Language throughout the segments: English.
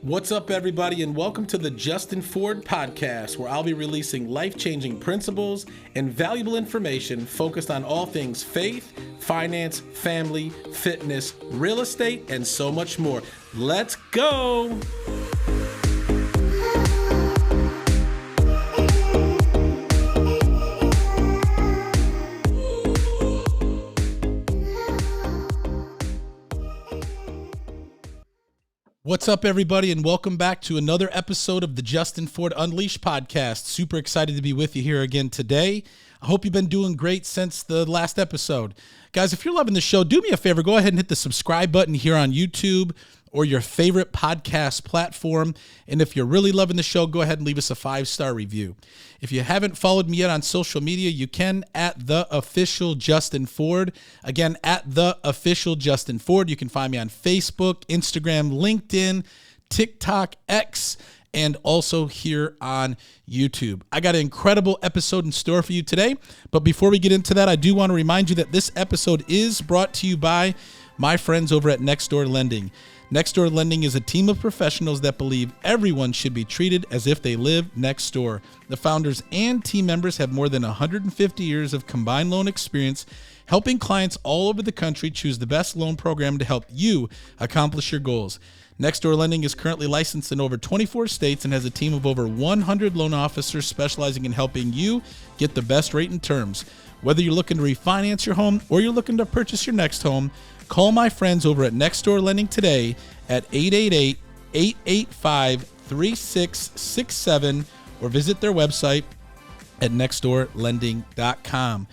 What's up, everybody, and welcome to the Justin Ford podcast, where I'll be releasing life-changing principles and valuable information focused on all things faith, finance, family, fitness, real estate, and so much more. Let's go! What's up, everybody, and welcome back to another episode of the Justin Ford Unleashed podcast. Super excited to be with you here again today. I hope you've been doing great since the last episode. Guys, if you're loving the show, do me a favor. Go ahead and hit the subscribe button here on YouTube or your favorite podcast platform. And if you're really loving the show, go ahead and leave us a 5-star review. If you haven't followed me yet on social media, you can at the official Justin Ford. Again, at the official Justin Ford. You can find me on Facebook, Instagram, LinkedIn, TikTok, X, and also here on YouTube. I got an incredible episode in store for you today. But before we get into that, I do want to remind you that this episode is brought to you by my friends over at Next Door Lending. Next Door Lending is a team of professionals that believe everyone should be treated as if they live next door. The founders and team members have more than 150 years of combined loan experience, helping clients all over the country choose the best loan program to help you accomplish your goals. Next Door Lending is currently licensed in over 24 states and has a team of over 100 loan officers specializing in helping you get the best rate and terms. Whether you're looking to refinance your home or you're looking to purchase your next home, call my friends over at Next Door Lending today at 888-885-3667 or visit their website at nextdoorlending.com.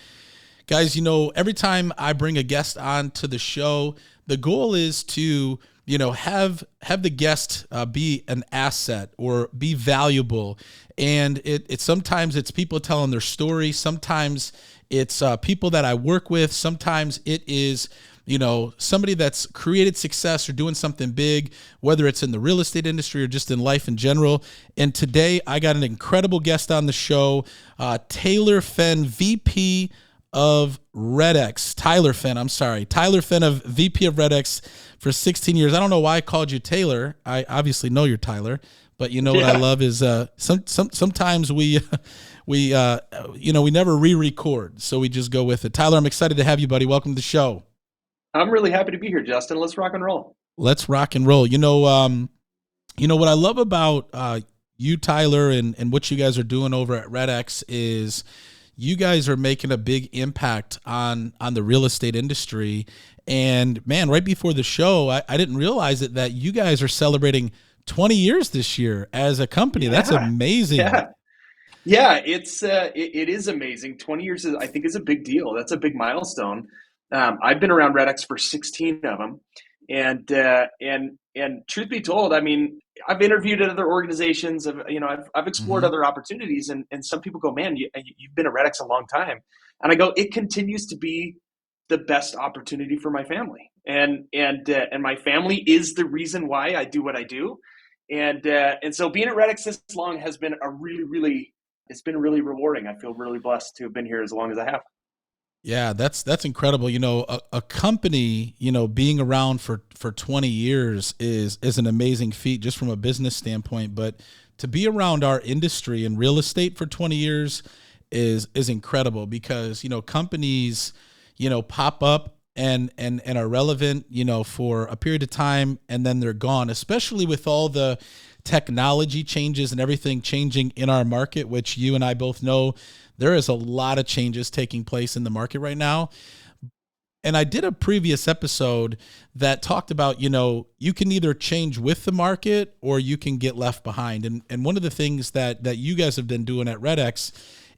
Guys, you know, every time I bring a guest on to the show, the goal is to, you know, have the guest be an asset or be valuable. And it sometimes it's people telling their story. Sometimes it's people that I work with. Sometimes it is, you know, somebody that's created success or doing something big, whether it's in the real estate industry or just in life in general. And today I got an incredible guest on the show, Tyler Fenn, VP of REDX. Tyler Fenn of VP of REDX for 16 years. I don't know why I called you Taylor. I obviously know you're Tyler, but you know what I love is sometimes we never re-record, so we just go with it. Tyler, I'm excited to have you, buddy. Welcome to the show. I'm really happy to be here, Justin. Let's rock and roll. Let's rock and roll. You know what I love about you, Tyler, and what you guys are doing over at REDX is you guys are making a big impact on the real estate industry. And man, right before the show, I didn't realize it that you guys are celebrating 20 years this year as a company. That's amazing. Yeah, it is amazing. 20 years I think is a big deal. That's a big milestone. I've been around REDX for 16 of them, and truth be told, I mean, I've interviewed at other organizations. I've explored other opportunities, and some people go, "Man, you've been at REDX a long time," and I go, "It continues to be the best opportunity for my family, and my family is the reason why I do what I do, and so being at REDX this long has been it's been really rewarding. I feel really blessed to have been here as long as I have." Yeah, that's incredible. You know, a company, you know, being around for 20 years is an amazing feat just from a business standpoint. But to be around our industry in real estate for 20 years is incredible because, you know, companies, you know, pop up and are relevant, you know, for a period of time and then they're gone, especially with all the technology changes and everything changing in our market, which you and I both know there is a lot of changes taking place in the market right now. And I did a previous episode that talked about, you know, you can either change with the market or you can get left behind. And one of the things that you guys have been doing at REDX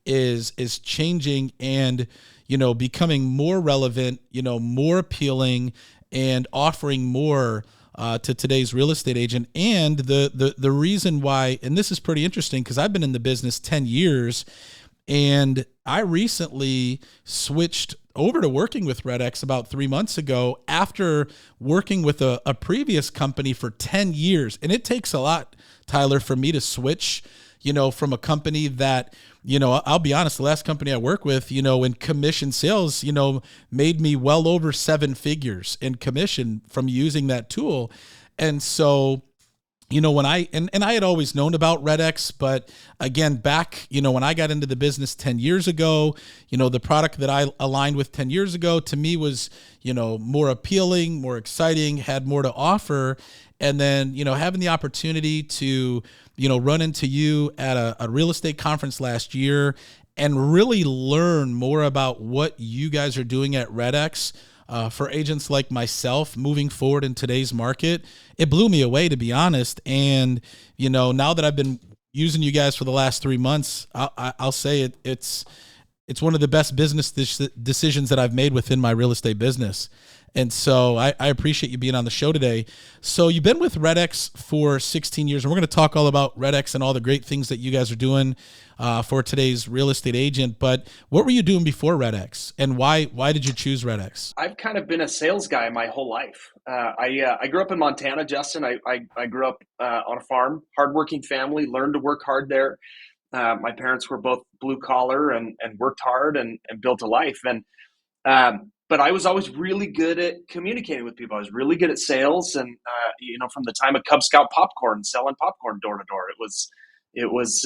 is changing and, you know, becoming more relevant, you know, more appealing and offering more to today's real estate agent. And the reason why, and this is pretty interesting because I've been in the business 10 years and I recently switched over to working with REDX about 3 months ago after working with a previous company for 10 years. And it takes a lot, Tyler, for me to switch, you know, from a company that, you know, I'll be honest, the last company I work with, you know, in commission sales, you know, made me well over 7 figures in commission from using that tool. And so when and I had always known about REDX, but again, back, when I got into the business 10 years ago, the product that I aligned with 10 years ago to me was, more appealing, more exciting, had more to offer. And then, having the opportunity to, run into you at a real estate conference last year and really learn more about what you guys are doing at REDX for agents like myself moving forward in today's market, it blew me away, to be honest. And, now that I've been using you guys for the last 3 months, I'll say it's one of the best business decisions that I've made within my real estate business. And so I appreciate you being on the show today. So you've been with REDX for 16 years, and we're going to talk all about REDX and all the great things that you guys are doing for today's real estate agent. But what were you doing before REDX, and why did you choose REDX? I've kind of been a sales guy my whole life. I grew up in Montana, Justin. I grew up on a farm, hardworking family, learned to work hard there. My parents were both blue collar and worked hard and built a life. But I was always really good at communicating with people. I was really good at sales, and from the time of Cub Scout popcorn, selling popcorn door to door, it was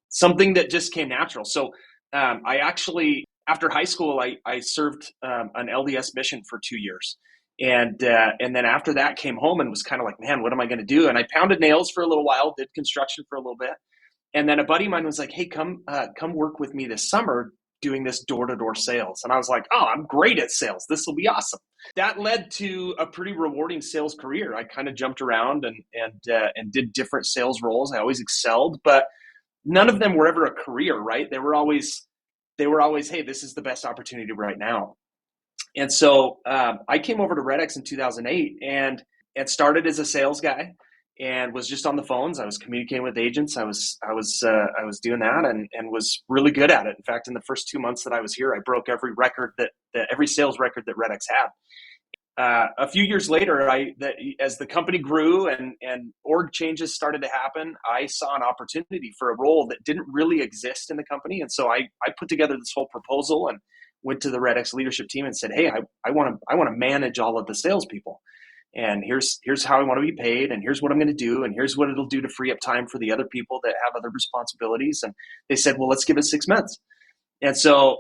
something that just came natural. So I actually, after high school, I served an LDS mission for 2 years, and then after that, came home and was kind of like, man, what am I going to do? And I pounded nails for a little while, did construction for a little bit, and then a buddy of mine was like, hey, come work with me this summer doing this door-to-door sales. And I was like, oh, I'm great at sales. This will be awesome. That led to a pretty rewarding sales career. I kind of jumped around and did different sales roles. I always excelled, but none of them were ever a career, right? They were always, hey, this is the best opportunity right now. And so I came over to REDX in 2008 and started as a sales guy, and was just on the phones. I was communicating with agents. I was doing that and was really good at it. In fact, in the first 2 months that I was here, I broke every record every sales record that REDX had. A few years later, as the company grew and org changes started to happen, I saw an opportunity for a role that didn't really exist in the company. And so I put together this whole proposal and went to the REDX leadership team and said, hey, I want to manage all of the salespeople. And here's how I want to be paid, and here's what I'm going to do, and here's what it'll do to free up time for the other people that have other responsibilities. And they said, well, let's give it 6 months. And so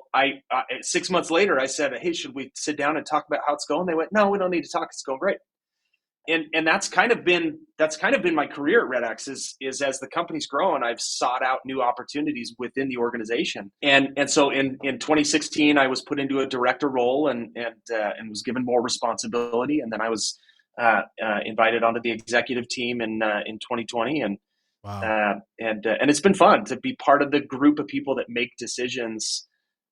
6 months later, I said, hey, should we sit down and talk about how it's going? They went, no, we don't need to talk. It's going great. And that's kind of been my career at REDX is as the company's grown, I've sought out new opportunities within the organization. And so in 2016, I was put into a director role and was given more responsibility. And then I was invited onto the executive team in 2020, and Wow. and it's been fun to be part of the group of people that make decisions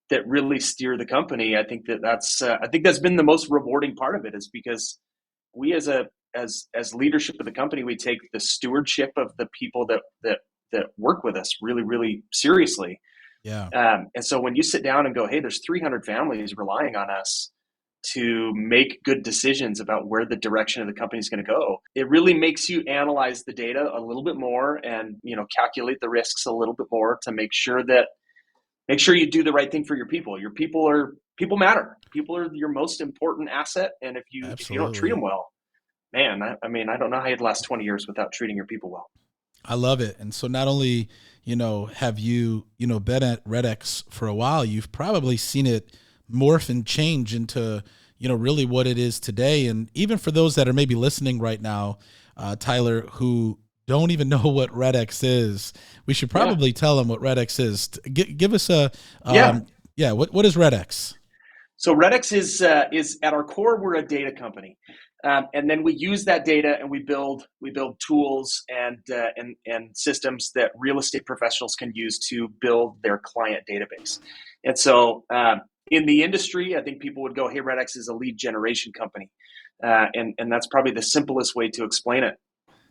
that really steer the company. I think that's been the most rewarding part of it, is because we as leadership of the company, we take the stewardship of the people that work with us really, really seriously. Yeah. And so when you sit down and go, hey, there's 300 families relying on us to make good decisions about where the direction of the company is going to go, it really makes you analyze the data a little bit more and, calculate the risks a little bit more to make sure you do the right thing for your people. Your people matter. People are your most important asset. And if you don't treat Absolutely. them well, man, I don't know how you'd last 20 years without treating your people well. I love it. And so not only, have you, been at REDX for a while, you've probably seen it morph and change into, really what it is today. And even for those that are maybe listening right now, Tyler, who don't even know what REDX is, we should Yeah. probably tell them what REDX is. Give us Yeah. What is REDX? So REDX is at our core, we're a data company. And then we use that data and we build tools and systems that real estate professionals can use to build their client database. And so in the industry, I think people would go, hey, REDX is a lead generation company. And that's probably the simplest way to explain it.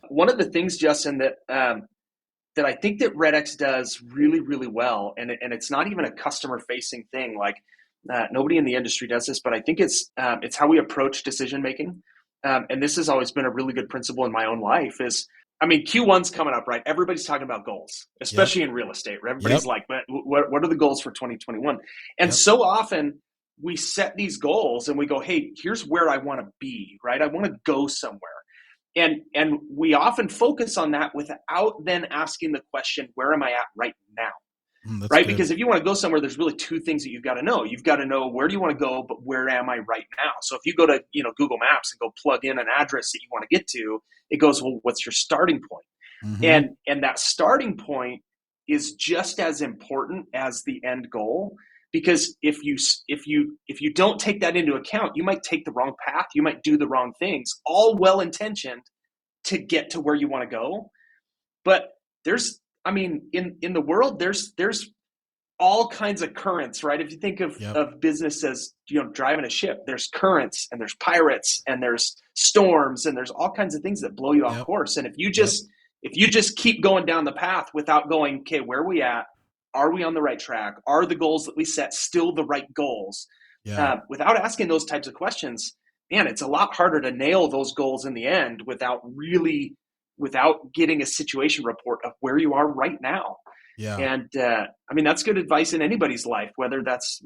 One of the things, Justin, that I think that REDX does really, really well, and it's not even a customer-facing thing. Like nobody in the industry does this, but I think it's how we approach decision making. And this has always been a really good principle in my own life. Q1's coming up, right? Everybody's talking about goals, Yep. especially in real estate. Yep. Everybody's like, what are the goals for 2021? And Yep. so often we set these goals and we go, hey, here's where I want to be, right? I want to go somewhere. And we often focus on that without then asking the question, where am I at right now? That's Right? good. Because if you want to go somewhere, there's really two things that you've got to know. You've got to know where do you want to go, but where am I right now? So if you go to, Google Maps and go plug in an address that you want to get to, it goes, well, what's your starting point? Mm-hmm. And that starting point is just as important as the end goal, because if you don't take that into account, you might take the wrong path, you might do the wrong things, all well intentioned to get to where you want to go. But in the world, there's all kinds of currents, right? If you think of, Yep. of business as, driving a ship, there's currents and there's pirates and there's storms and there's all kinds of things that blow you off Yep. course. And if you Yep. just keep going down the path without going, okay, where are we at? Are we on the right track? Are the goals that we set still the right goals? Yeah. Without asking those types of questions, man, it's a lot harder to nail those goals in the end without getting a situation report of where you are right now. Yeah. And that's good advice in anybody's life, whether that's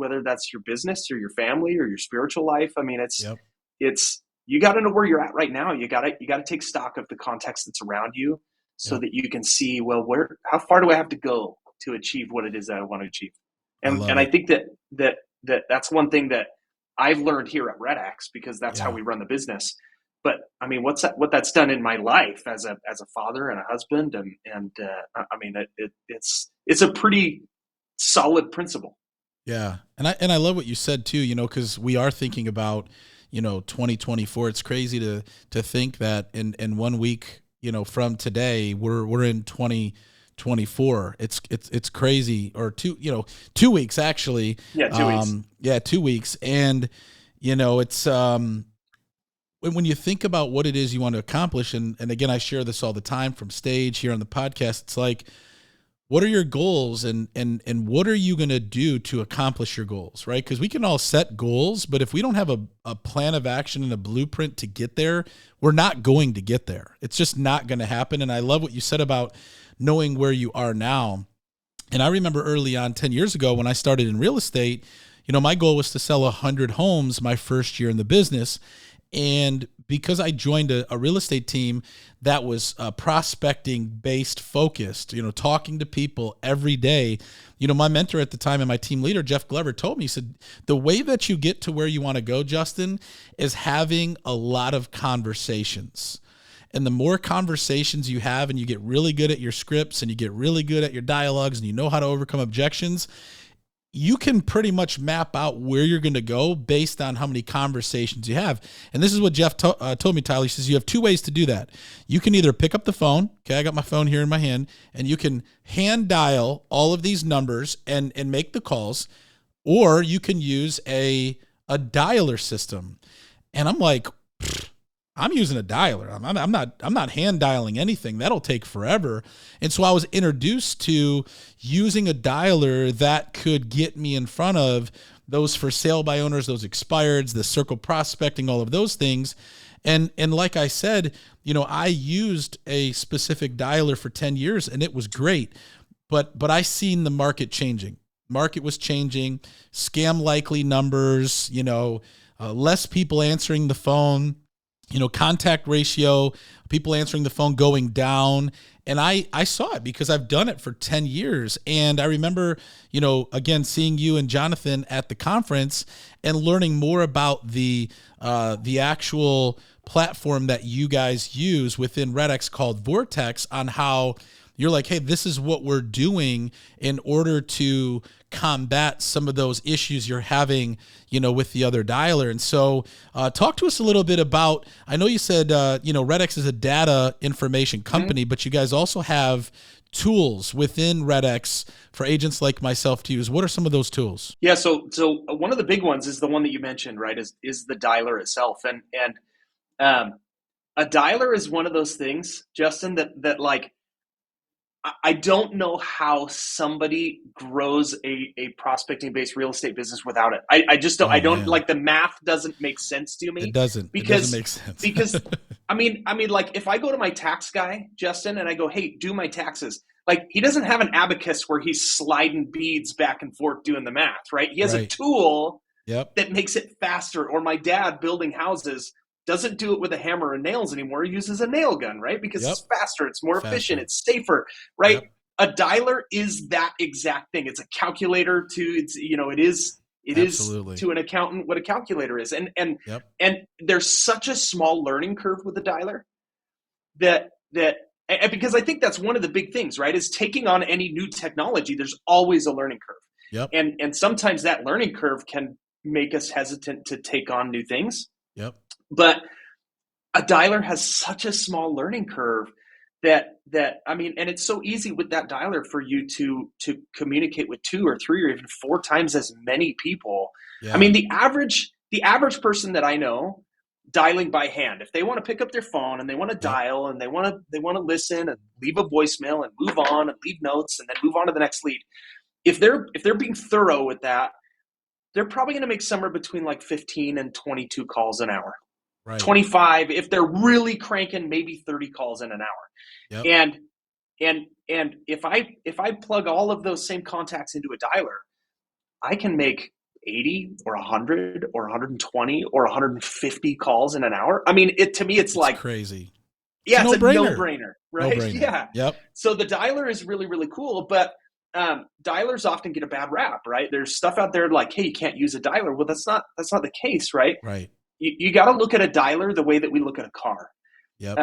your business or your family or your spiritual life. Yep. It's you got to know where you're at right now. You got to take stock of the context that's around you, so Yep. that you can see, well, how far do I have to go to achieve what it is that I want to achieve. I And love I it. think that's one thing that I've learned here at REDX, because that's how Yeah. we run the business. But what that's done in my life as a father and a husband, it's a pretty solid principle. Yeah. And I love what you said too, because we are thinking about, 2024. It's crazy to think that in 1 week, from today, we're in 2024. It's crazy. Or 2 weeks actually. Yeah, 2 weeks. Yeah, 2 weeks. And it's when you think about what it is you want to accomplish, and again, I share this all the time from stage here on the podcast. It's like, what are your goals, and what are you going to do to accomplish your goals, right? Because we can all set goals, but if we don't have a plan of action and a blueprint to get there, we're not going to get there. It's just not going to happen. And I love what you said about knowing where you are now. And I remember early on, 10 years ago, when I started in real estate, my goal was to sell 100 homes my first year in the business. And because I joined a real estate team that was prospecting based focused, talking to people every day, my mentor at the time and my team leader, Jeff Glover, told me, he said, the way that you get to where you want to go, Justin, is having a lot of conversations. And the more conversations you have, and you get really good at your scripts and you get really good at your dialogues and you know how to overcome objections, you can pretty much map out where you're going to go based on how many conversations you have. And this is what Jeff told me, Tyler. He says, you have two ways to do that. You can either pick up the phone. Okay, I got my phone here in my hand, and you can hand dial all of these numbers and make the calls, or you can use a dialer system. And I'm like, I'm using a dialer. I'm not hand dialing anything. That'll take forever. And so I was introduced to using a dialer that could get me in front of those for sale by owners, those expireds, the circle prospecting, all of those things. And like I said, I used a specific dialer for 10 years and it was great. But I seen the market changing. Market was changing, scam likely numbers, less people answering the phone, contact ratio, people answering the phone going down. And I saw it because I've done it for 10 years. And I remember, again, seeing you and Jonathan at the conference and learning more about the actual platform that you guys use within REDX called Vortex, on how you're like, hey, this is what we're doing in order to combat some of those issues you're having, with the other dialer. And so talk to us a little bit about, I know you said, REDX is a data information company, but you guys also have tools within REDX for agents like myself to use. What are some of those tools? Yeah. So one of the big ones is the one that you mentioned, right? Is the dialer itself. And a dialer is one of those things, Justin, that like, I don't know how somebody grows a prospecting based real estate business without it. I just don't. I Oh don't, man, like, the math doesn't make sense to it me, doesn't. It doesn't because make sense. like, if I go to my tax guy, Justin, and I go, hey, do my taxes, like, he doesn't have an abacus where he's sliding beads back and forth doing the math, right? He has a Right. tool Yep. that makes it faster. Or my dad building houses, doesn't do it with a hammer and nails anymore. He uses a nail gun, right? Because Yep. it's faster, it's more efficient, Faster. it's safer, right? Yep. A dialer is that exact thing. It's a calculator to it's it is Absolutely. to an accountant what a calculator is. Yep. And there's such a small learning curve with the dialer that and because I think that's one of the big things, right? Is taking on any new technology, there's always a learning curve. Yep. And sometimes that learning curve can make us hesitant to take on new things. Yep. But a dialer has such a small learning curve that I mean, and it's so easy with that dialer for you to communicate with 2 or 3 or even 4 times as many people. I Yeah. mean, the average person that I know dialing by hand, if they want to pick up their phone and they want to Yep. dial and they want to listen and leave a voicemail and move on and leave notes and then move on to the next lead, if they're being thorough with that, they're probably going to make somewhere between like 15 and 22 calls an hour. Right. 25 if they're really cranking, maybe 30 calls in an hour. Yep. And if I plug all of those same contacts into a dialer, I can make 80 or 100 or 120 or 150 calls in an hour. I mean, to me it's It's like, crazy. It's a yeah, it's a no-brainer. no-brainer, right? No-brainer. Yeah. Yep. So the dialer is really, really cool, but dialers often get a bad rap, right? There's stuff out there like, hey, you can't use a dialer. Well, that's not the case, right? Right. You got to look at a dialer the way that we look at a car. Yep.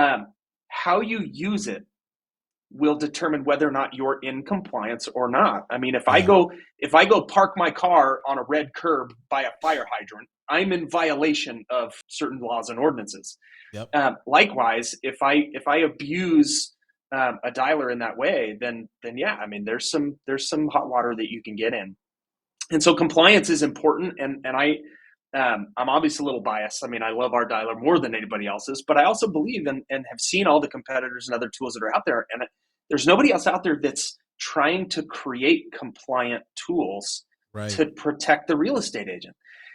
How you use it will determine whether or not you're in compliance or not. I mean, if I go park my car on a red curb by a fire hydrant, I'm in violation of certain laws and ordinances. Yep. Likewise, if I abuse a dialer in that way, then yeah, I mean, there's some hot water that you can get in. And so compliance is important. And I'm obviously a little biased. I mean, I love our dialer more than anybody else's, but I also believe and have seen all the competitors and other tools that are out there. And there's nobody else out there that's trying to create compliant tools Right. to protect the real estate agent.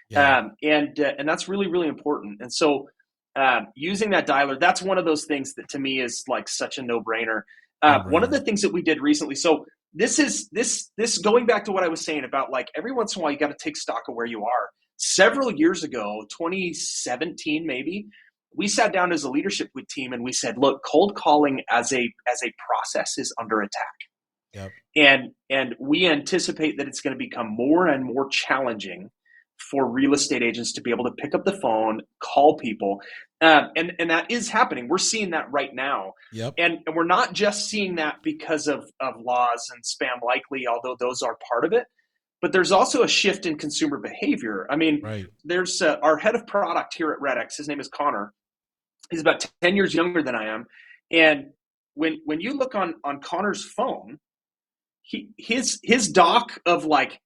Yeah. And that's really, really important. And so using that dialer, that's one of those things that to me is like such a no-brainer. One of the things that we did recently, so this going back to what I was saying about like every once in a while you got to take stock of where you are. Several years ago, 2017 maybe, we sat down as a leadership team and we said, look, cold calling as a process is under attack. Yep. And we anticipate that it's going to become more and more challenging for real estate agents to be able to pick up the phone, call people. And that is happening. We're seeing that right now. Yep. And we're not just seeing that because of laws and spam likely, although those are part of it. But there's also a shift in consumer behavior. I mean, Right. there's our head of product here at REDX. His name is Connor. He's about 10 years younger than I am. And when you look on Connor's phone, his dock of like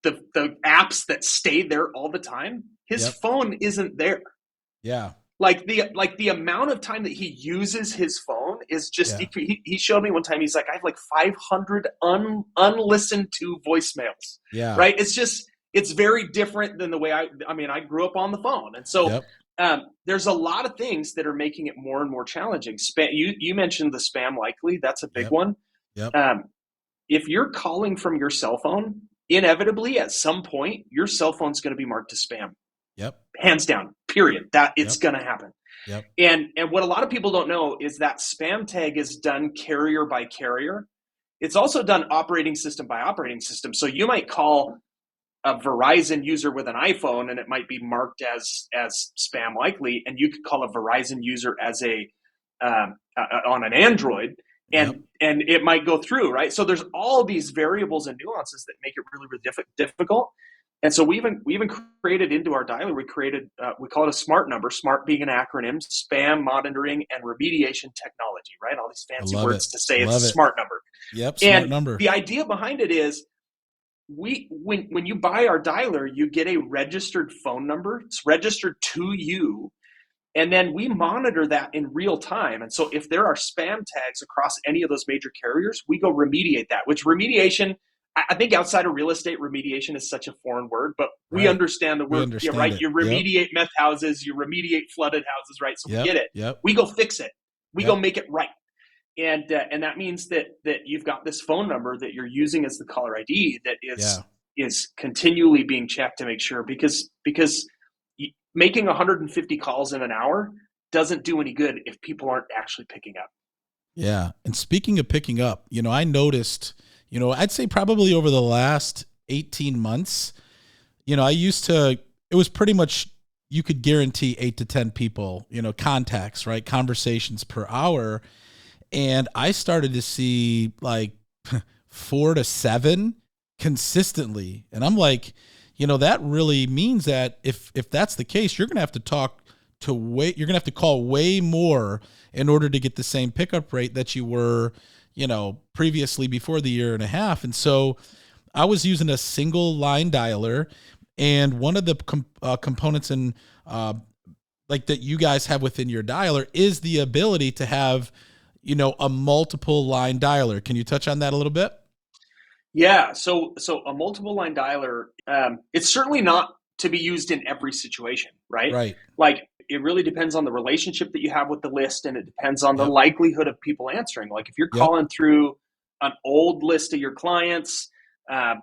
the apps that stay there all the time, his Yep. phone isn't there. Yeah. Like the amount of time that he uses his phone is just, Yeah. he showed me one time, he's like, I have like 500 unlistened to voicemails. Yeah. Right. It's very different than the way I grew up on the phone. And so Yep. there's a lot of things that are making it more and more challenging. You mentioned the spam likely. That's a big Yep. one. Yep. If you're calling from your cell phone, inevitably at some point, your cell phone's going to be marked as spam. Yep. Hands down, period. That it's going to happen. Yep. And what a lot of people don't know is that spam tag is done carrier by carrier. It's also done operating system by operating system. So you might call a Verizon user with an iPhone and it might be marked as spam likely, and you could call a Verizon user as on an Android, and it might go through, right? So there's all these variables and nuances that make it really, really difficult. And so we even created into our dialer, we call it a SMART number, SMART being an acronym, spam monitoring and remediation technology, right? All these fancy words to say it's a SMART number. Yep, SMART and number. The idea behind it is when you buy our dialer, you get a registered phone number. It's registered to you. And then we monitor that in real time. And so if there are spam tags across any of those major carriers, we go remediate that, which remediation, I think outside of real estate, remediation is such a foreign word, but we understand the word, right? You remediate meth houses, you remediate flooded houses, right? So we get it. Yep. We go fix it. We go make it right. And that means that you've got this phone number that you're using as the caller ID that is continually being checked to make sure, because making 150 calls in an hour doesn't do any good if people aren't actually picking up. Yeah. And speaking of picking up, I noticed, I'd say probably over the last 18 months, I used to, it was pretty much, you could guarantee 8 to 10 people, contacts, right? Conversations per hour. And I started to see like 4 to 7 consistently. And I'm like, that really means that if that's the case, you're going to have to you're going to have to call way more in order to get the same pickup rate that you were, previously before the year and a half. And so I was using a single line dialer, and one of the components in like that you guys have within your dialer is the ability to have, a multiple line dialer. Can you touch on that a little bit? Yeah, so a multiple line dialer, it's certainly not to be used in every situation, right? Right. Like it really depends on the relationship that you have with the list, and it depends on the Yep. likelihood of people answering. Like if you're Yep. calling through an old list of your clients,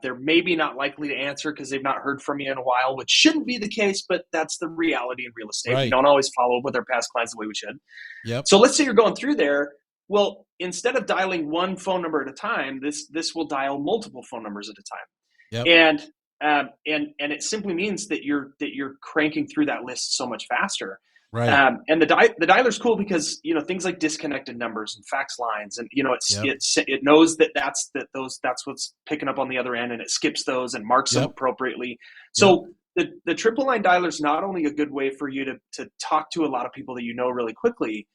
they're maybe not likely to answer because they've not heard from you in a while, which shouldn't be the case, but that's the reality in real estate. We Right. don't always follow up with our past clients the way we should. Yep. So let's say you're going through there. Well, instead of dialing one phone number at a time, this will dial multiple phone numbers at a time, Yep. and it simply means that you're cranking through that list so much faster. Right. And the dialer's cool because things like disconnected numbers and fax lines, and Yep. it knows that's what's picking up on the other end, and it skips those and marks them Yep. appropriately. Yep. So the triple line dialer is not only a good way for you to talk to a lot of people that you know really quickly,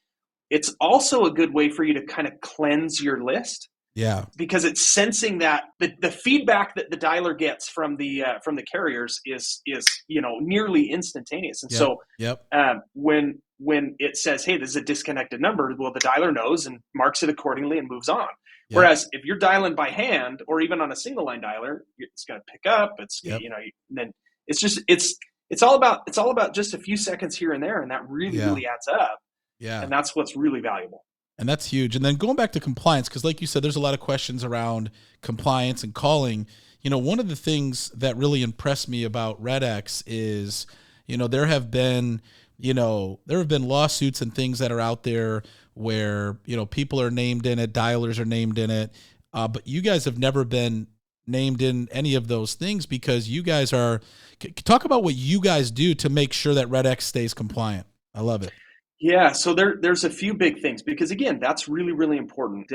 it's also a good way for you to kind of cleanse your list, Yeah. because it's sensing that the feedback that the dialer gets from the carriers is nearly instantaneous. And Yep. so Yep. when it says, hey, this is a disconnected number, well, the dialer knows and marks it accordingly and moves on. Yep. Whereas if you're dialing by hand or even on a single line dialer, it's going to pick up. It's Yep. then it's just it's all about just a few seconds here and there, and that really Yeah. really adds up. Yeah. And that's what's really valuable. And that's huge. And then going back to compliance, because like you said, there's a lot of questions around compliance and calling. One of the things that really impressed me about REDX is, there have been lawsuits and things that are out there where, people are named in it, dialers are named in it. But you guys have never been named in any of those things because you guys are, talk about what you guys do to make sure that REDX stays compliant. I love it. Yeah, so there's a few big things because again, that's really really important.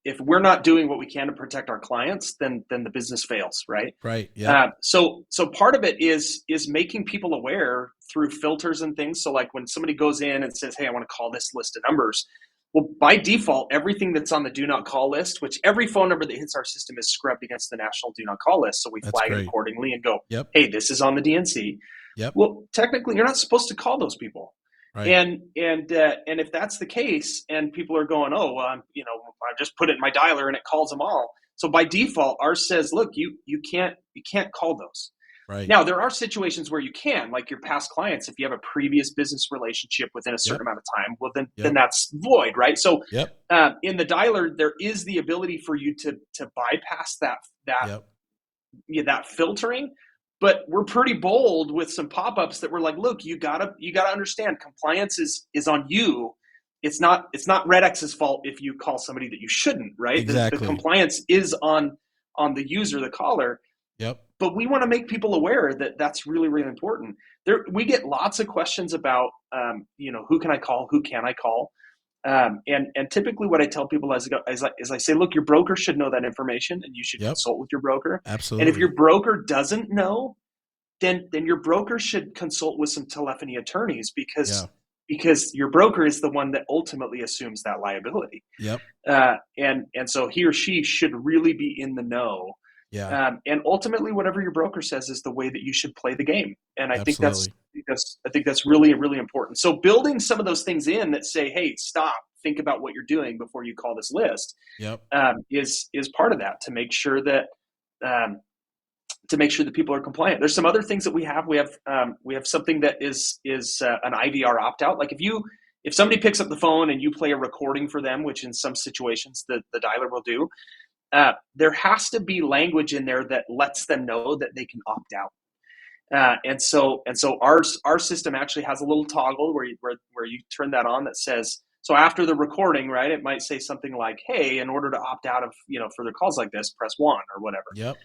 If we're not doing what we can to protect our clients, then the business fails, right? Right. Yeah. So part of it is making people aware through filters and things. So like when somebody goes in and says, "Hey, I want to call this list of numbers," well, by default, everything that's on the do not call list, which every phone number that hits our system is scrubbed against the national do not call list, so we That's flag it great. accordingly and go, Yep. "Hey, this is on the DNC." Yep. Well, technically, you're not supposed to call those people. Right. And if that's the case, and people are going, oh, well, I just put it in my dialer and it calls them all. So by default, ours says, look, you can't call those. Right. Now there are situations where you can, like your past clients, if you have a previous business relationship within a certain amount of time, well then that's void, right? So Yep. In the dialer, there is the ability for you to bypass that filtering. But we're pretty bold with some pop-ups that we're like, look, you gotta understand, compliance is on you. It's not REDX's fault if you call somebody that you shouldn't, right? Exactly. The compliance is on the user, the caller. Yep. But we want to make people aware that that's really really important. We get lots of questions about, who can I call, who can I call, and typically what I tell people is I say, look, your broker should know that information, and you should consult with your broker. Absolutely. And if your broker doesn't know, then your broker should consult with some telephony attorneys because your broker is the one that ultimately assumes that liability. Yep. And so he or she should really be in the know. Yeah. And ultimately, whatever your broker says is the way that you should play the game. And I think that's really, really important. So building some of those things in that say, hey, stop, think about what you're doing before you call this list. Yep. Is part of that to make sure that people are compliant. There's some other things that we have. We have something that is an IVR opt out. Like if somebody picks up the phone and you play a recording for them, which in some situations the dialer will do, there has to be language in there that lets them know that they can opt out. And so our system actually has a little toggle where you turn that on that says, so after the recording, right, it might say something like, hey, in order to opt out of further calls like this, press 1 or whatever. Yep.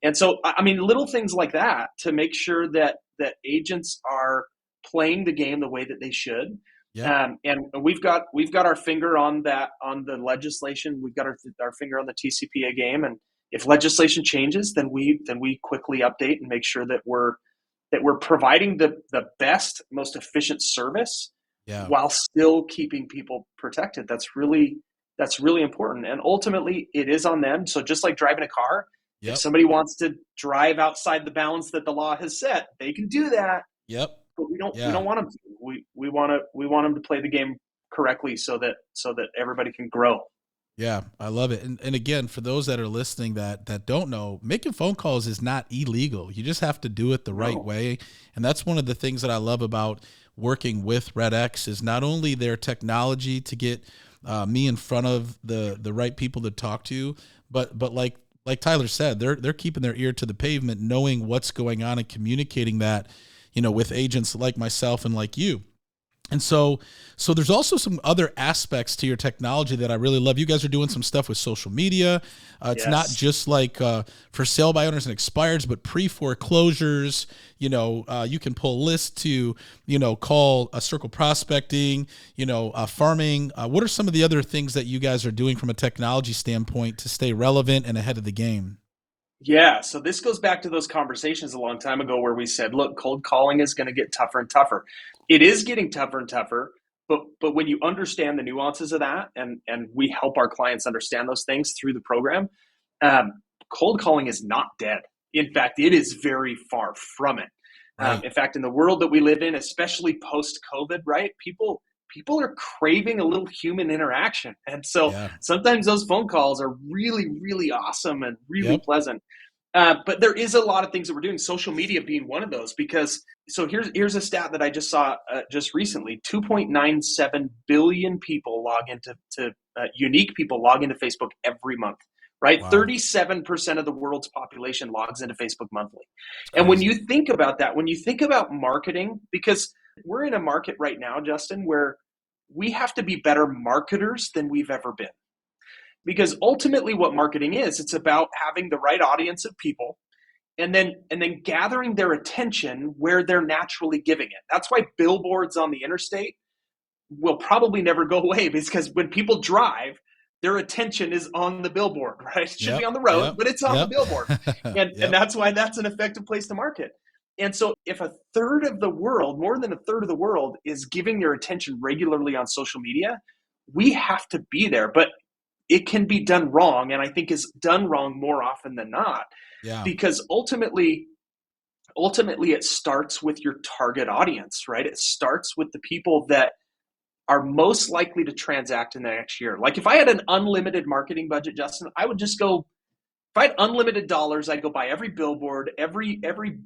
And so, I mean, little things like that to make sure that agents are playing the game the way that they should. Yep. And we've got our finger on that, on the legislation. We've got our finger on the TCPA game, and if legislation changes, then we quickly update and make sure that we're providing the best, most efficient service Yeah. while still keeping people protected. That's really important. And ultimately, it is on them. So just like driving a car, if Yep. somebody wants to drive outside the balance that the law has set, they can do that. Yep. But we Yeah. don't want them to. We want them to play the game correctly so that everybody can grow. Yeah, I love it. And again, for those that are listening that don't know, making phone calls is not illegal. You just have to do it the right No. way. And that's one of the things that I love about working with REDX is not only their technology to get me in front of the right people to talk to, but like Tyler said, they're keeping their ear to the pavement, knowing what's going on and communicating that, with agents like myself and like you. And so there's also some other aspects to your technology that I really love. You guys are doing some stuff with social media. It's not Yes. just like for sale by owners and expireds, but pre-foreclosures. You can pull lists to, call a circle prospecting, farming. What are some of the other things that you guys are doing from a technology standpoint to stay relevant and ahead of the game? Yeah, so this goes back to those conversations a long time ago where we said, look, cold calling is going to get tougher and tougher. It is getting tougher and tougher, but when you understand the nuances of that, and we help our clients understand those things through the program, um, cold calling is not dead. In fact, it is very far from it. Right. In fact, in the world that we live in, especially post COVID, right? People are craving a little human interaction, and so Yeah. sometimes those phone calls are really, really awesome and really Yep. pleasant. But there is a lot of things that we're doing, social media being one of those, because so here's a stat that I just saw just recently: 2.97 billion people log into unique people log into Facebook every month. Right, Wow. 37% of the world's population logs into Facebook monthly. It's And when you crazy. think about that, when you think about marketing, because we're in a market right now, Justin, where we have to be better marketers than we've ever been, because ultimately what marketing is, it's about having the right audience of people and then gathering their attention where they're naturally giving it. That's why billboards on the interstate will probably never go away, because when people drive, their attention is on the billboard, right? It should be Yep. on the road, Yep. but it's on the Yep. billboard. And Yep. that's why that's an effective place to market. And so if a third of the world, more than a third of the world, is giving their attention regularly on social media, we have to be there. But it can be done wrong, and I think is done wrong more often than not, Yeah. because ultimately it starts with your target audience, right? It starts with the people that are most likely to transact in the next year. Like if I had an unlimited marketing budget, Justin, I would just go. If I had unlimited dollars, I'd go buy every billboard, every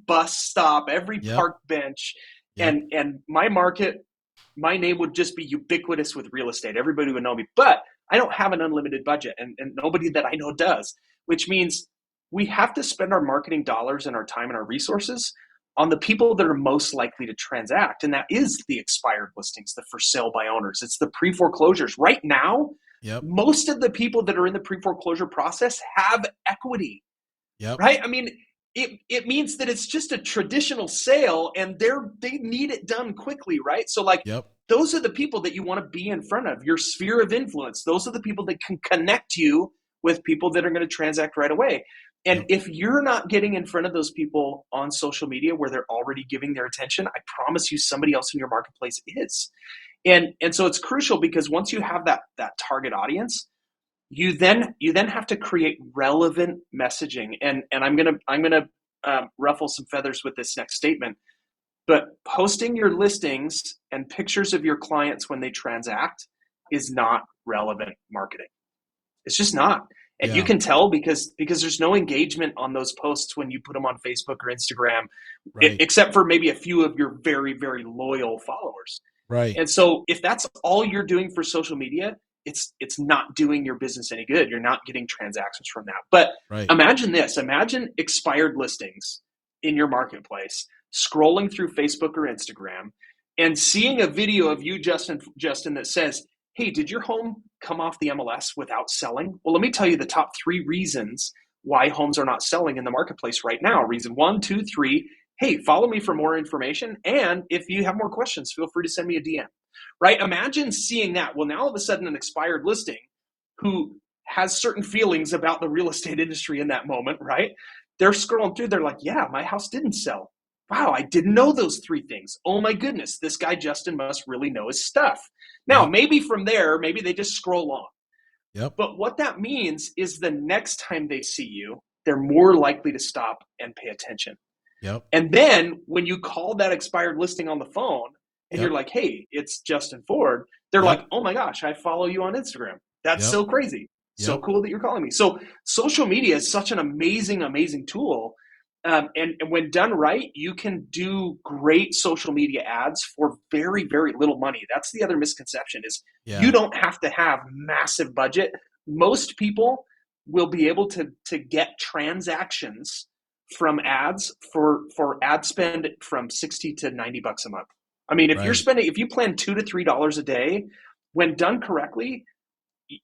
bus stop, every Yep. park bench, Yep. and my name would just be ubiquitous with real estate. Everybody would know me. But I don't have an unlimited budget, and nobody that I know does, which means we have to spend our marketing dollars and our time and our resources on the people that are most likely to transact. And that is the expired listings, the for sale by owners. It's the pre foreclosures. Right now, Yep. most of the people that are in the pre foreclosure process have equity, Yep. right? I mean, it means that it's just a traditional sale and they need it done quickly, right? So like Yep. those are the people that you want to be in front of, your sphere of influence. Those are the people that can connect you with people that are going to transact right away. And Yep. if you're not getting in front of those people on social media where they're already giving their attention, I promise you somebody else in your marketplace is. And so it's crucial, because once you have that target audience, you then have to create relevant messaging. And I'm gonna ruffle some feathers with this next statement, but posting your listings and pictures of your clients when they transact is not relevant marketing. It's just not. And you Yeah. can tell, because there's no engagement on those posts when you put them on Facebook or Instagram, Right. except for maybe a few of your very, very loyal followers. Right. And so if that's all you're doing for social media, it's not doing your business any good. You're not getting transactions from that. But Right. imagine this. Imagine expired listings. in your marketplace, scrolling through Facebook or Instagram, and seeing a video of you, Justin, that says, "Hey, did your home come off the MLS without selling?" Well, let me tell you the top 3 reasons why homes are not selling in the marketplace right now. Reason 1, 2, 3. Hey, follow me for more information. And if you have more questions, feel free to send me a DM. Right? Imagine seeing that. Well, now all of a sudden, an expired listing who has certain feelings about the real estate industry in that moment, right? They're scrolling through, they're like, yeah, my house didn't sell. Wow, I didn't know those 3 things. Oh my goodness, this guy Justin must really know his stuff. Now, Yep. maybe from there, maybe they just scroll on. Yep. But what that means is the next time they see you, they're more likely to stop and pay attention. Yep. And then when you call that expired listing on the phone and you're Yep. like, hey, it's Justin Ford, they're like, Yep. oh my gosh, I follow you on Instagram. That's Yep. so crazy. So Yep. cool that you're calling me. So social media is such an amazing, amazing tool. And when done right, you can do great social media ads for very, very little money. That's the other misconception is you Yeah. don't have to have massive budget. Most people will be able to get transactions from ads for ad spend from 60 to 90 bucks a month. I mean, Right. if you plan $2 to $3 a day, when done correctly,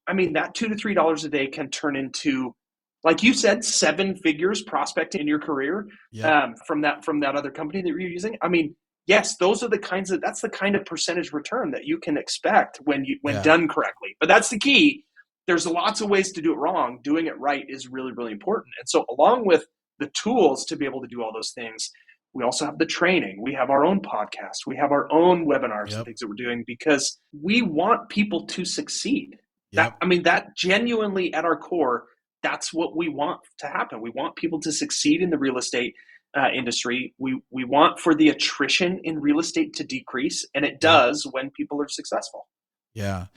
I mean, that $2 to $3 a day can turn into, like you said, 7 figures prospecting in your career, Yep. from that other company that you're using. I mean, yes, that's the kind of percentage return that you can expect when Yeah. done correctly. But that's the key. There's lots of ways to do it wrong. Doing it right is really, really important. And so along with the tools to be able to do all those things, we also have the training. We have our own podcast. We have our own webinars and Yep. things that we're doing because we want people to succeed. Yep. That genuinely at our core, that's what we want to happen. We want people to succeed in the real estate industry. We want for the attrition in real estate to decrease, and it Yep. does when people are successful. Yeah.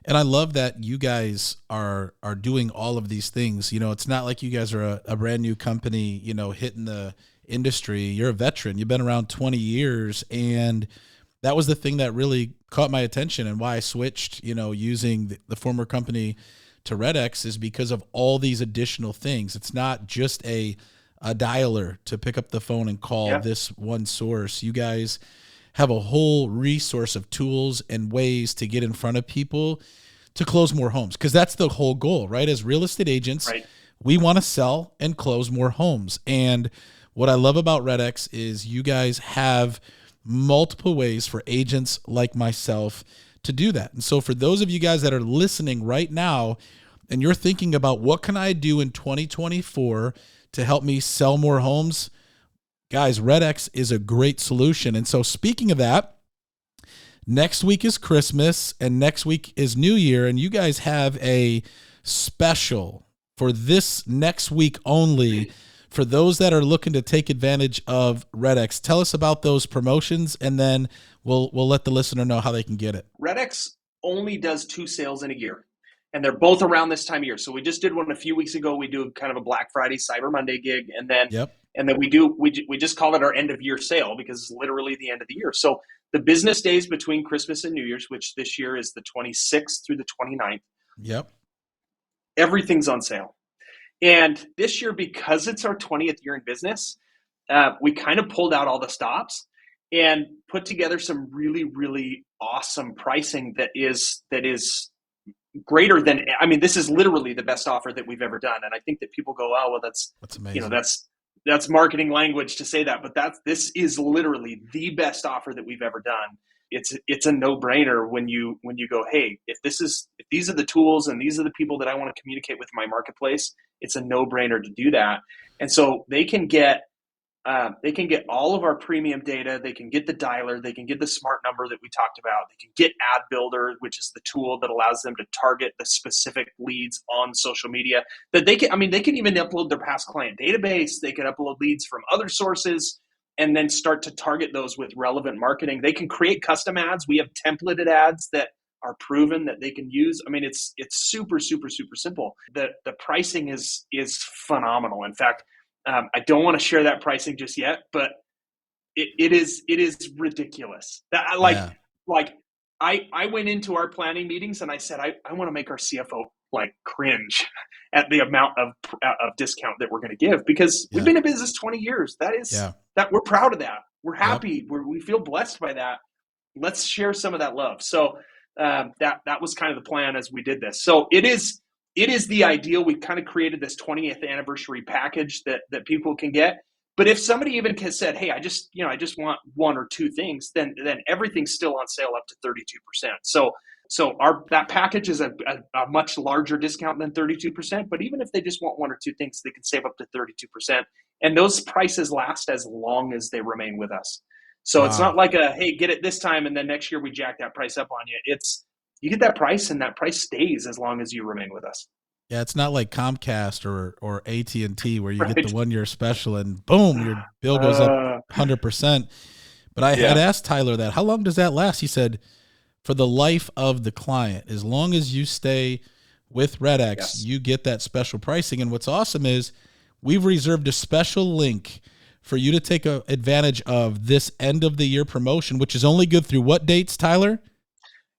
And I love that you guys are doing all of these things. You know, it's not like you guys are a brand new company, you know, hitting the industry. You're a veteran. You've been around 20 years. And that was the thing that really caught my attention and why I switched, you know, using the former company to REDX is because of all these additional things. It's not just a dialer to pick up the phone and call Yeah, this one source. You guys have a whole resource of tools and ways to get in front of people to close more homes, because that's the whole goal, right? As real estate agents, right. we want to sell and close more homes. And what I love about REDX is you guys have multiple ways for agents like myself to do that. And so for those of you guys that are listening right now and you're thinking about what can I do in 2024 to help me sell more homes, guys, REDX is a great solution. And so speaking of that, next week is Christmas and next week is New Year, and you guys have a special for this next week only for those that are looking to take advantage of REDX. Tell us about those promotions, and then we'll let the listener know how they can get it. REDX only does 2 sales in a year, and they're both around this time of year. So we just did one a few weeks ago. We do kind of a Black Friday, Cyber Monday gig, and then Yep. we just call it our end of year sale because it's literally the end of the year. So the business days between Christmas and New Year's, which this year is the 26th through the 29th, Yep. everything's on sale. And this year, because it's our 20th year in business, we kind of pulled out all the stops and put together some really, really awesome pricing that is greater than, I mean, this is literally the best offer that we've ever done. And I think that people go, oh, well, that's amazing. that's marketing language to say that, but this is literally the best offer that we've ever done. It's a no-brainer when you go, hey, if these are the tools and these are the people that I want to communicate with in my marketplace, it's a no-brainer to do that. And so they can get all of our premium data. They can get the dialer. They can get the smart number that we talked about. They can get Ad Builder, which is the tool that allows them to target the specific leads on social media. That they can even upload their past client database. They can upload leads from other sources and then start to target those with relevant marketing. They can create custom ads. We have templated ads that are proven that they can use. I mean, it's super, super, super simple. The pricing is phenomenal. In fact, I don't want to share that pricing just yet, but it is ridiculous. That Yeah. I went into our planning meetings and I said I want to make our CFO like cringe, at the amount of discount that we're going to give, because we've been in business 20 years. That we're proud of that. We're happy. We feel blessed by that. Let's share some of that love. So that was kind of the plan as we did this. So it is the ideal. We've kind of created this 20th anniversary package that people can get. But if somebody even said, hey, I just want one or two things, then everything's still on sale up to 32%. So that package is a much larger discount than 32%. But even if they just want one or two things, they can save up to 32%. And those prices last as long as they remain with us. So It's not like hey, get it this time and then next year we jack that price up on you. You get that price and that price stays as long as you remain with us. Yeah, it's not like Comcast or AT&T where you get the 1 year special and boom, your bill goes up 100%. But I had asked Tyler that, how long does that last? He said, for the life of the client, as long as you stay with REDX, you get that special pricing. And what's awesome is we've reserved a special link for you to take advantage of this end of the year promotion, which is only good through what dates, Tyler?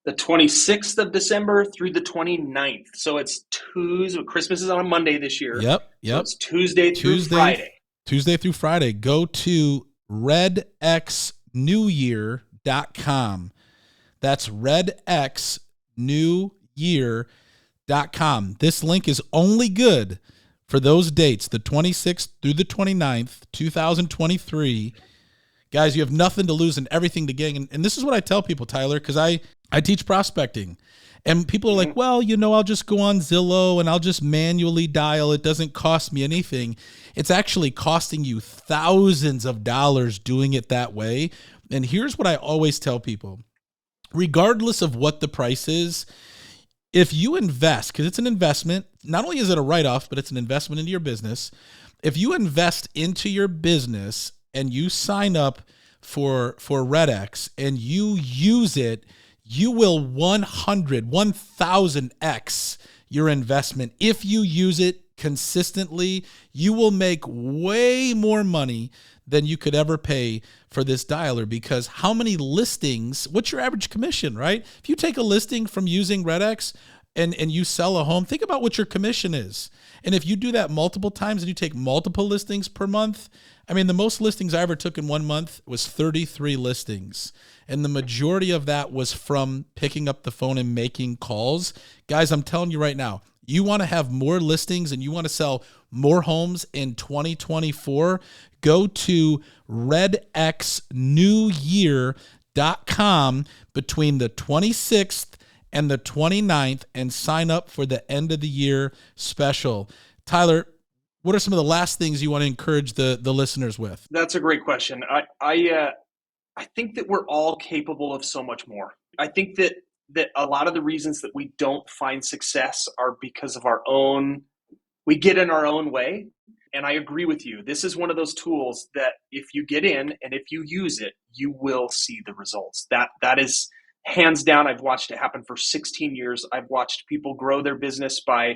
The 26th of December through the 29th. So it's Tuesday. Christmas is on a Monday this year. Yep. So it's Tuesday through Friday. Tuesday through Friday. Go to redxnewyear.com. That's redxnewyear.com. This link is only good for those dates, the 26th through the 29th, 2023. Guys, you have nothing to lose and everything to gain. And this is what I tell people, Tyler, because I teach prospecting. And people are like, well, I'll just go on Zillow and I'll just manually dial. It doesn't cost me anything. It's actually costing you thousands of dollars doing it that way. And here's what I always tell people. Regardless of what the price is, if you invest, because it's an investment, not only is it a write-off, but it's an investment into your business. If you invest into your business and you sign up for REDX and you use it, you will 1000x your investment. If you use it consistently, you will make way more money than you could ever pay for this dialer, because how many listings, what's your average commission, right? If you take a listing from using REDX and you sell a home, think about what your commission is. And if you do that multiple times and you take multiple listings per month, I mean, the most listings I ever took in 1 month was 33 listings. And the majority of that was from picking up the phone and making calls. Guys, I'm telling you right now, you want to have more listings and you want to sell more homes in 2024, go to redxnewyear.com between the 26th and the 29th and sign up for the end of the year special. Tyler, what are some of the last things you want to encourage the listeners with? That's a great question. I think that we're all capable of so much more. I think that a lot of the reasons that we don't find success are because of we get in our own way. And I agree with you. This is one of those tools that if you get in and if you use it, you will see the results. That is hands down. I've watched it happen for 16 years. I've watched people grow their business by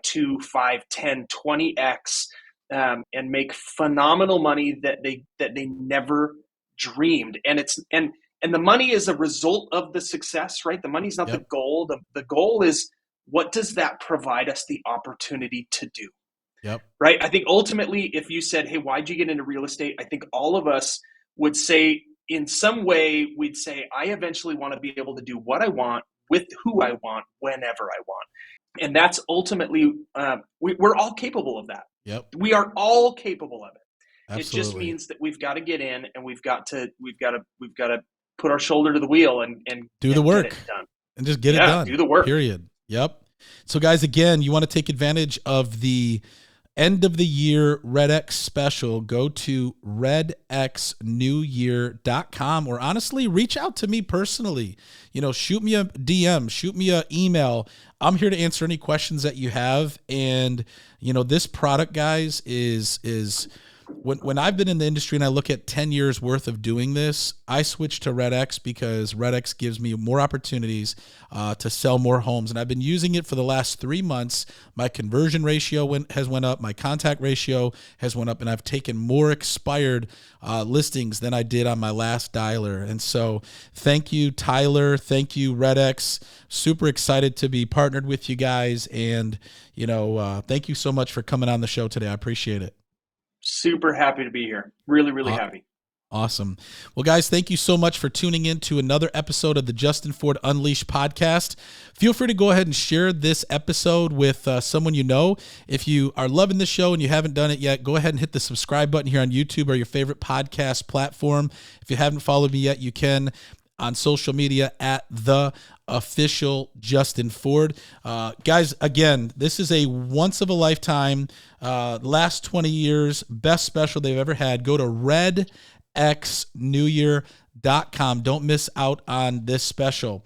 2, 5, 10, 20x and make phenomenal money that they never dreamed. And the money is a result of the success, right? The money's not the goal. The goal is, what does that provide us the opportunity to do? Yep. Right. I think ultimately, if you said, hey, why'd you get into real estate? I think all of us would say, in some way, we'd say, I eventually want to be able to do what I want with who I want, whenever I want. And that's ultimately, we're all capable of that. Yep. We are all capable of it. Absolutely. It just means that we've got to get in and we've got to put our shoulder to the wheel and do the work get it done. And just get it done. Do the work. Period. Yep. So guys, again, you want to take advantage of the end of the year REDX special, go to redxnewyear.com, or honestly reach out to me personally. Shoot me a DM, shoot me an email. I'm here to answer any questions that you have. And this product, guys, is when I've been in the industry and I look at 10 years worth of doing this, I switched to REDX because REDX gives me more opportunities to sell more homes. And I've been using it for the last 3 months. My conversion ratio has went up. My contact ratio has went up, and I've taken more expired listings than I did on my last dialer. And so thank you, Tyler. Thank you, REDX. Super excited to be partnered with you guys. And, thank you so much for coming on the show today. I appreciate it. Super happy to be here. Really, really happy. Awesome. Well, guys, thank you so much for tuning in to another episode of the Justin Ford Unleashed podcast. Feel free to go ahead and share this episode with someone you know. If you are loving the show and you haven't done it yet, go ahead and hit the subscribe button here on YouTube or your favorite podcast platform. If you haven't followed me yet, you can on social media at the official Justin Ford. Guys, again, this is a once of a lifetime, last 20 years, best special they've ever had. Go to redxnewyear.com. Don't miss out on this special.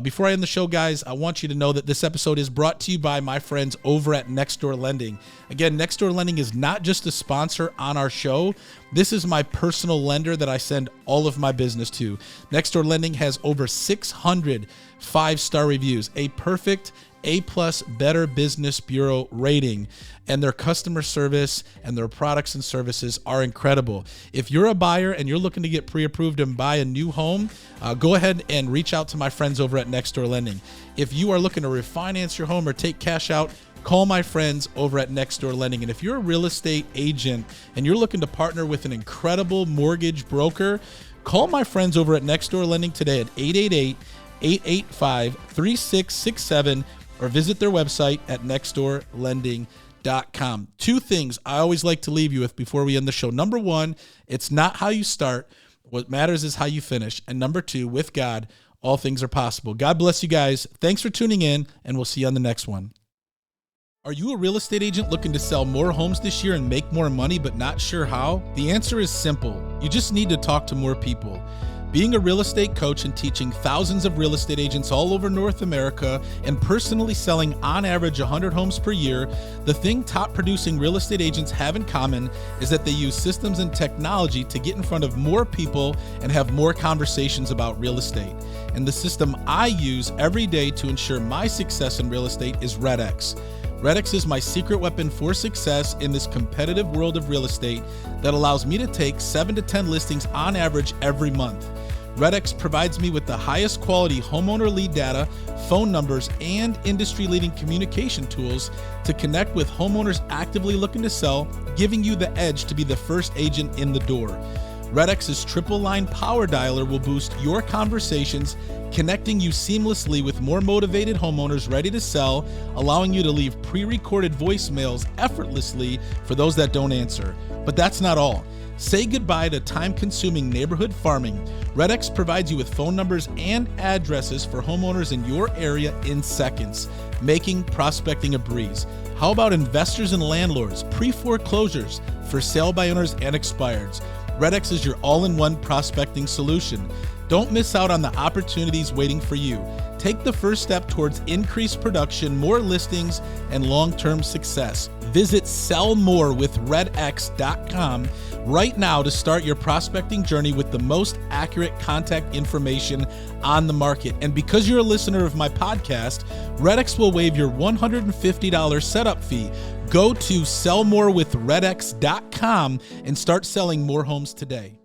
Before I end the show, guys, I want you to know that this episode is brought to you by my friends over at Nextdoor Lending. Again, Nextdoor Lending is not just a sponsor on our show. This is my personal lender that I send all of my business to. Nextdoor Lending has over 600 5-star reviews, a perfect A+ Better Business Bureau rating, and their customer service and their products and services are incredible. If you're a buyer and you're looking to get pre-approved and buy a new home, go ahead and reach out to my friends over at Nextdoor Lending. If you are looking to refinance your home or take cash out, call my friends over at Nextdoor Lending. And if you're a real estate agent and you're looking to partner with an incredible mortgage broker, call my friends over at Nextdoor Lending today at 888-885-3667 or visit their website at nextdoorlending.com. Two things I always like to leave you with before we end the show. Number one, it's not how you start. What matters is how you finish. And number two, with God, all things are possible. God bless you guys. Thanks for tuning in, and we'll see you on the next one. Are you a real estate agent looking to sell more homes this year and make more money but not sure how? The answer is simple. You just need to talk to more people. Being a real estate coach and teaching thousands of real estate agents all over North America and personally selling on average 100 homes per year, the thing top producing real estate agents have in common is that they use systems and technology to get in front of more people and have more conversations about real estate. And the system I use every day to ensure my success in real estate is REDX. REDX is my secret weapon for success in this competitive world of real estate that allows me to take 7 to 10 listings on average every month. REDX provides me with the highest quality homeowner lead data, phone numbers, and industry-leading communication tools to connect with homeowners actively looking to sell, giving you the edge to be the first agent in the door. REDX's triple line power dialer will boost your conversations, connecting you seamlessly with more motivated homeowners ready to sell, allowing you to leave pre-recorded voicemails effortlessly for those that don't answer. But that's not all. Say goodbye to time-consuming neighborhood farming. REDX provides you with phone numbers and addresses for homeowners in your area in seconds, making prospecting a breeze. How about investors and landlords, pre-foreclosures, for sale by owners and expireds? REDX is your all-in-one prospecting solution. Don't miss out on the opportunities waiting for you. Take the first step towards increased production, more listings, and long-term success. Visit sellmorewithredx.com right now to start your prospecting journey with the most accurate contact information on the market. And because you're a listener of my podcast, REDX will waive your $150 setup fee. Go to sellmorewithredx.com and start selling more homes today.